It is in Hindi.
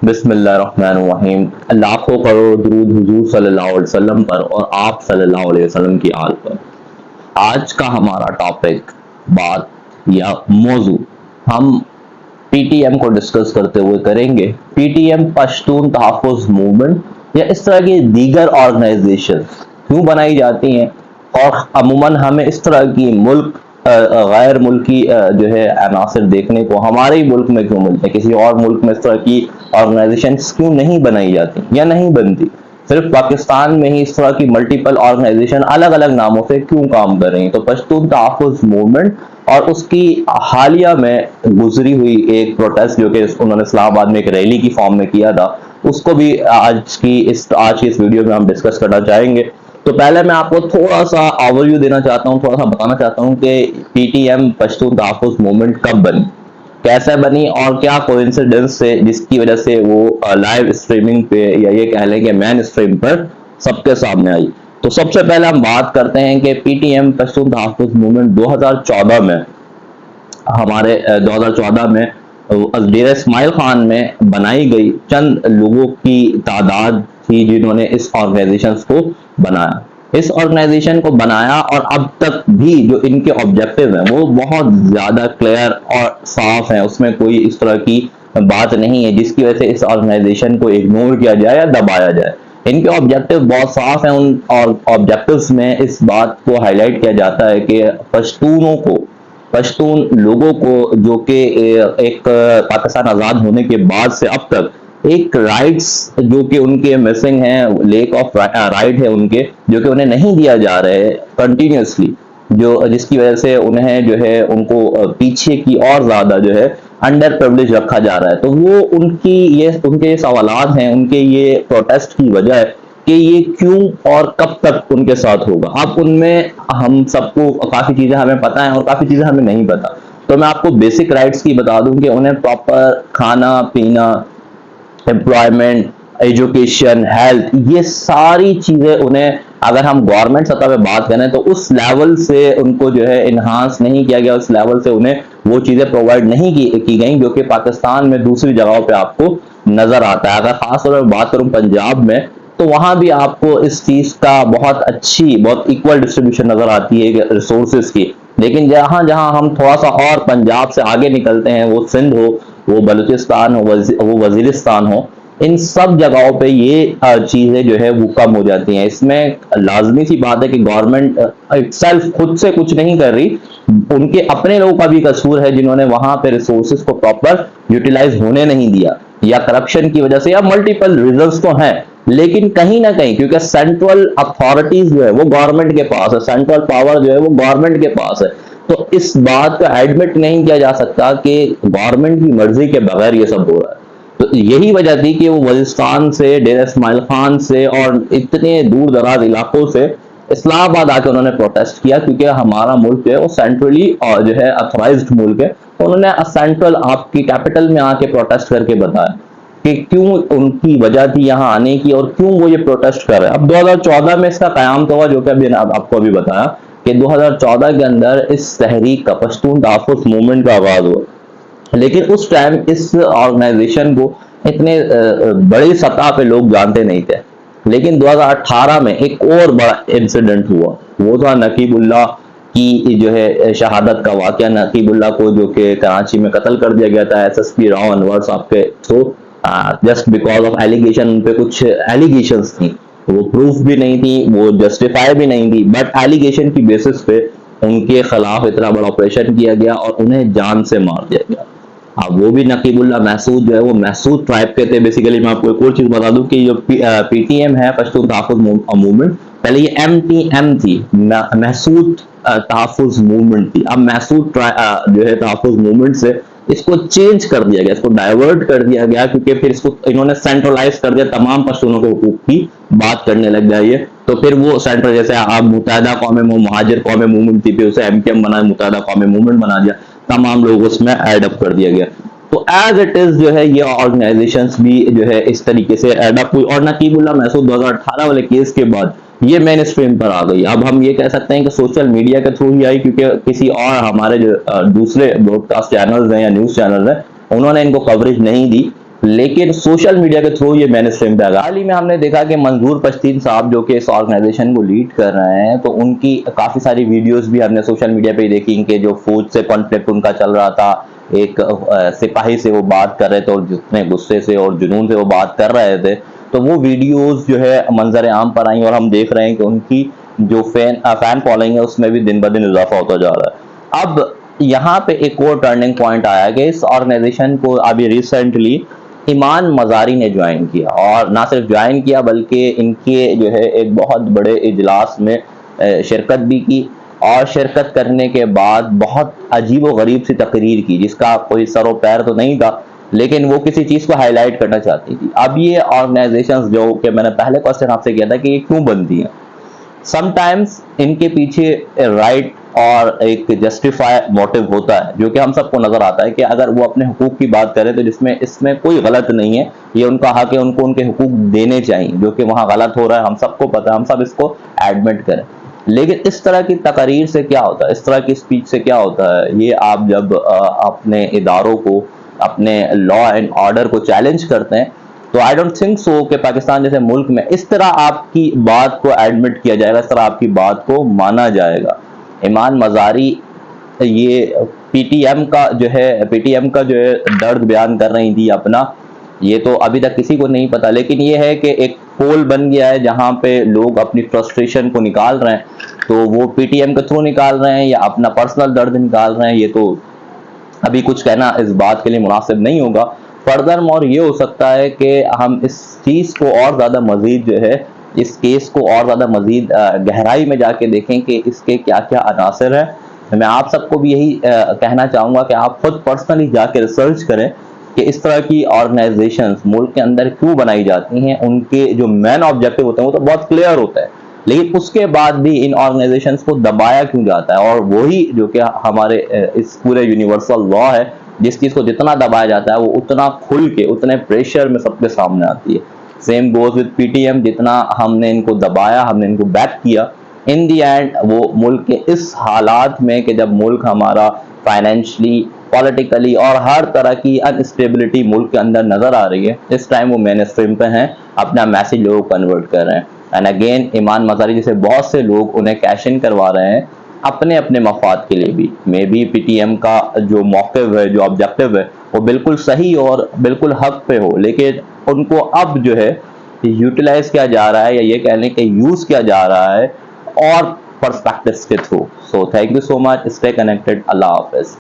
बिस्मिल्लाहिर्रहमानिर्रहीम। लाखों करोड़ दुरूद हुजूर सल्लल्लाहु अलैहि वसल्लम पर और आप सल्लल्लाहु अलैहि वसल्लम की आल पर। आज का हमारा टॉपिक, बात या मौजू, हम पीटीएम को डिस्कस करते हुए करेंगे। पीटीएम पश्तून तहफ़्फ़ुज़ मूवमेंट या इस तरह की दीगर ऑर्गेनाइजेशन क्यों बनाई जाती हैं, और अमूमन हमें इस तरह की मुल्क गैर मुल्की जो है अनासर देखने को हमारे ही मुल्क में क्यों मिलते हैं। किसी और मुल्क में इस तरह की ऑर्गेनाइजेशन क्यों नहीं बनाई जाती या नहीं बनती। सिर्फ पाकिस्तान में ही इस तरह की मल्टीपल ऑर्गेनाइजेशन अलग अलग नामों से क्यों काम कर रही हैं। तो पश्तून तहफ़्फ़ुज़ मूवमेंट और उसकी हालिया में गुजरी हुई एक प्रोटेस्ट जो कि उन्होंने इस्लामाबाद में एक रैली की फॉर्म में किया था, उसको भी आज की इस वीडियो में हम डिस्कस करना चाहेंगे। तो पहले मैं आपको थोड़ा सा ओवरव्यू देना चाहता हूँ, थोड़ा सा बताना चाहता हूँ कि पीटीएम पश्तून तहफ़्फ़ुज़ मूवमेंट कब बनी, कैसे बनी और क्या कोइंसिडेंस से जिसकी वजह से वो लाइव स्ट्रीमिंग पे या ये कह लें कि मेन स्ट्रीम पर सबके सामने आई। तो सबसे पहले हम बात करते हैं कि पीटीएम पश्तून तहफ़्फ़ुज़ मूवमेंट 2014 में हमारे 2014 में डेरा इस्माइल खान में बनाई गई। चंद लोगों की तादाद थी जिन्होंने इस ऑर्गेनाइजेशन को बनाया। इस ऑर्गेनाइजेशन को बनाया और अब तक भी जो इनके ऑब्जेक्टिव हैं वो बहुत ज्यादा क्लियर और साफ है। उसमें कोई इस तरह की बात नहीं है जिसकी वजह से इस ऑर्गेनाइजेशन को इग्नोर किया जाए या दबाया जाए। इनके ऑब्जेक्टिव बहुत साफ हैं। उन ऑब्जेक्टिव्स में इस बात को हाईलाइट किया जाता है कि पश्तून लोगों को जो कि एक पाकिस्तान आज़ाद होने के बाद से अब तक एक राइट्स जो कि उनके मिसिंग हैं, लेक ऑफ राइट है उनके, जो कि उन्हें नहीं दिया जा रहा है कंटिन्यूसली, जो जिसकी वजह से उन्हें जो है उनको पीछे की और ज्यादा जो है अंडर प्रिविलेज रखा जा रहा है। तो वो उनके सवालात हैं, उनके ये प्रोटेस्ट की वजह है कि ये क्यों और कब तक उनके साथ होगा। अब उनमें हम सबको काफी चीजें हमें पता है और काफी चीजें हमें नहीं पता। तो मैं आपको बेसिक राइट्स की बता दूं कि उन्हें प्रॉपर खाना पीना, एम्प्लॉयमेंट, एजुकेशन, हेल्थ, ये सारी चीजें उन्हें, अगर हम गवर्नमेंट सतह पे बात करें तो उस लेवल से उनको जो है इन्हांस नहीं किया गया, उस लेवल से उन्हें वो चीजें प्रोवाइड नहीं की गई जो कि पाकिस्तान में दूसरी जगहों पे आपको नजर आता है। अगर खासतौर पर बात करूं पंजाब में, तो वहां भी आपको इस चीज का बहुत इक्वल डिस्ट्रीब्यूशन नजर आती है रिसोर्सेज की। लेकिन जहां जहां हम थोड़ा सा और पंजाब से आगे निकलते हैं, वो सिंध हो, वो बलूचिस्तान हो, वो वजीरिस्तान हो, इन सब जगहों पे ये चीजें जो है वो कम हो जाती हैं। इसमें लाजमी सी बात है कि गवर्नमेंट इटसेल्फ खुद से कुछ नहीं कर रही, उनके अपने लोगों का भी कसूर है जिन्होंने वहां पे रिसोर्सेज को प्रॉपर यूटिलाइज होने नहीं दिया, या करप्शन की वजह से, या मल्टीपल रीजंस तो हैं। लेकिन कहीं ना कहीं क्योंकि सेंट्रल अथॉरिटीज जो है वो गवर्नमेंट के पास है, सेंट्रल पावर जो है वो गवर्नमेंट के पास है, तो इस बात को एडमिट नहीं किया जा सकता कि गवर्नमेंट की मर्जी के बगैर ये सब हो रहा है। तो यही वजह थी कि वो वजिस्तान से, डेरा इस्माइल खान से और इतने दूर दराज इलाकों से इस्लामाबाद आके उन्होंने प्रोटेस्ट किया, क्योंकि हमारा मुल्क जो है वो सेंट्रली और जो है अथोराइज्ड मुल्क है। तो उन्होंने सेंट्रल आपकी कैपिटल में आके प्रोटेस्ट करके बताया कि क्यों उनकी वजह थी यहाँ आने की और क्यों वो ये प्रोटेस्ट कर रहे हैं। अब 2014 में इसका कयाम तो हुआ, जो कि अभी आपको अभी बताया कि 2014 के अंदर इस तहरीक का, पश्तून तहफ़्फ़ुज़ मूवमेंट का आगाज हुआ। लेकिन उस टाइम इस ऑर्गेनाइजेशन को इतने बड़ी सतह पे लोग जानते नहीं थे। लेकिन 2018 में एक और बड़ा इंसिडेंट हुआ, वो था नकीबुल्लाह की जो है शहादत का वाकया। नकीबुल्लाह को जो कि कराची में कत्ल कर दिया गया था एसएसपी राव अनवर साहब के through, just because of allegation. उन पे कुछ एलिगेशंस थी, वो प्रूफ भी नहीं थी, वो जस्टिफाई भी नहीं थी, बट एलिगेशन की बेसिस पे उनके खिलाफ इतना बड़ा ऑपरेशन किया गया और उन्हें जान से मार दिया गया। अब वो भी नकीबुल्लाह महसूद जो है वो महसूद ट्राइब के थे। बेसिकली मैं आपको एक और चीज बता दूं कि जो पीटीएम है, पश्तून तहफ़्फ़ुज़ मूवमेंट, पहले ये एमटीएम थी, महसूद तहफ़्फ़ुज़ मूवमेंट थी। अब महसूद जो है तहफ़्फ़ुज़ मूवमेंट से इसको चेंज कर दिया गया, इसको डाइवर्ट कर दिया गया, क्योंकि फिर इसको इन्होंने सेंट्रलाइज कर दिया, तमाम पश्तूनों के हुकूक की बात करने लग गया ये। तो फिर वो सेंट्रल, जैसे आप मुत्तहिदा कौमें महाजिर कौमें मूवमेंट थी, फिर उसे एमटीएम बना, मुत्तहिदा कौमें मूवमेंट बना दिया, तमाम लोग उसमें ऐड अप कर दिया गया। तो एज इट इज जो है ये ऑर्गेनाइजेशंस भी जो है इस तरीके से ऐड अप हुई, और नकीबुल्लाह महसूद 2018 वाले केस के बाद ये मेन स्ट्रीम पर आ गई। अब हम ये कह सकते हैं कि सोशल मीडिया के थ्रू ही आई, क्योंकि किसी और हमारे जो दूसरे ब्रॉडकास्ट चैनल्स हैं या न्यूज चैनल्स हैं, उन्होंने इनको कवरेज नहीं दी। लेकिन सोशल मीडिया के थ्रू ये मेन स्ट्रीम पे आ गया। हाल ही में हमने देखा कि मंजूर पश्तीन साहब जो कि इस ऑर्गेनाइजेशन को लीड कर रहे हैं, तो उनकी काफ़ी सारी वीडियोस भी हमने सोशल मीडिया पे देखी कि जो फौज से कॉन्फ्लिक्ट उनका चल रहा था, एक सिपाही से वो बात कर रहे थे और जितने गुस्से से और जुनून से वो बात कर रहे थे, तो वो वीडियोस जो है मंजर आम पर आई और हम देख रहे हैं कि उनकी जो फैन फॉलोइंग है उसमें भी दिन ब दिन इजाफा होता जा रहा है। अब यहाँ पे एक और टर्निंग पॉइंट आया कि इस ऑर्गेनाइजेशन को अभी रिसेंटली ईमान मज़ारी ने ज्वाइन किया, और ना सिर्फ ज्वाइन किया बल्कि इनके जो है एक बहुत बड़े इजलास में शिरकत भी की, और शिरकत करने के बाद बहुत अजीब व गरीब सी तकरीर की जिसका कोई सरो पैर तो नहीं था, लेकिन वो किसी चीज़ को हाईलाइट करना चाहती थी। अब ये ऑर्गेनाइजेशंस जो कि मैंने पहले क्वेश्चन आपसे किया था कि ये क्यों बनती हैं, समटाइम्स इनके पीछे राइट और एक जस्टिफाई मोटिव होता है जो कि हम सबको नजर आता है कि अगर वो अपने हुकूक की बात करें तो जिसमें इसमें कोई गलत नहीं है, ये उनका हक है, उनको उनके हुकूक देने चाहिए, जो कि वहाँ गलत हो रहा है हम सबको पता है, हम सब इसको एडमिट करें। लेकिन इस तरह की तकरीर से क्या होता है, इस तरह की स्पीच से क्या होता है, ये आप जब अपने इदारों को, अपने लॉ एंड ऑर्डर को चैलेंज करते हैं, तो आई डोंट थिंक सो कि पाकिस्तान जैसे मुल्क में इस तरह आपकी बात को एडमिट किया जाएगा, इस तरह आपकी बात को माना जाएगा। ईमान मज़ारी ये पीटीएम का जो है दर्द बयान कर रही थी अपना, ये तो अभी तक किसी को नहीं पता, लेकिन ये है कि एक पोल बन गया है जहां पे लोग अपनी फ्रस्ट्रेशन को निकाल रहे हैं, तो वो पीटीएम के थ्रू निकाल रहे हैं या अपना पर्सनल दर्द निकाल रहे हैं, ये तो अभी कुछ कहना इस बात के लिए मुनासिब नहीं होगा। फर्दर मोर ये हो सकता है कि हम इस चीज़ को और ज़्यादा मज़ीद जो है, इस केस को और ज़्यादा मज़ीद गहराई में जाके देखें कि इसके क्या क्या अनासर हैं। मैं आप सबको भी यही कहना चाहूँगा कि आप खुद पर्सनली जाके रिसर्च करें कि इस तरह की ऑर्गेनाइजेशंस मुल्क के अंदर क्यों बनाई जाती हैं, उनके जो मेन ऑब्जेक्टिव होते हैं वो तो बहुत क्लियर होता है, लेकिन उसके बाद भी इन ऑर्गेनाइजेशंस को दबाया क्यों जाता है, और वही जो कि हमारे इस पूरे यूनिवर्सल लॉ है, जिस चीज़ को जितना दबाया जाता है वो उतना खुल के, उतने प्रेशर में सबके सामने आती है। सेम गोज विद पीटीएम, जितना हमने इनको दबाया, हमने इनको बैक किया, इन दी एंड वो मुल्क के इस हालात में कि जब मुल्क हमारा फाइनेंशली, पॉलिटिकली और हर तरह की अनस्टेबिलिटी मुल्क के अंदर नजर आ रही है, इस टाइम वो मेन स्ट्रीम पे हैं, अपना मैसेज लोगों को कन्वर्ट कर रहे हैं। एंड अगेन ईमान मज़ारी जैसे बहुत से लोग उन्हें कैश इन करवा रहे हैं अपने अपने मफाद के लिए भी। मे बी पीटीएम का जो मौक़िफ़ है, जो ऑब्जेक्टिव है, वो बिल्कुल सही और बिल्कुल हक पे हो, लेकिन उनको अब जो है यूटिलाइज किया जा रहा है, या ये कहने के यूज़ किया जा रहा है और पर्सपेक्टिव्स के through. So thank you so much, stay connected, अल्लाह हाफ़िज़।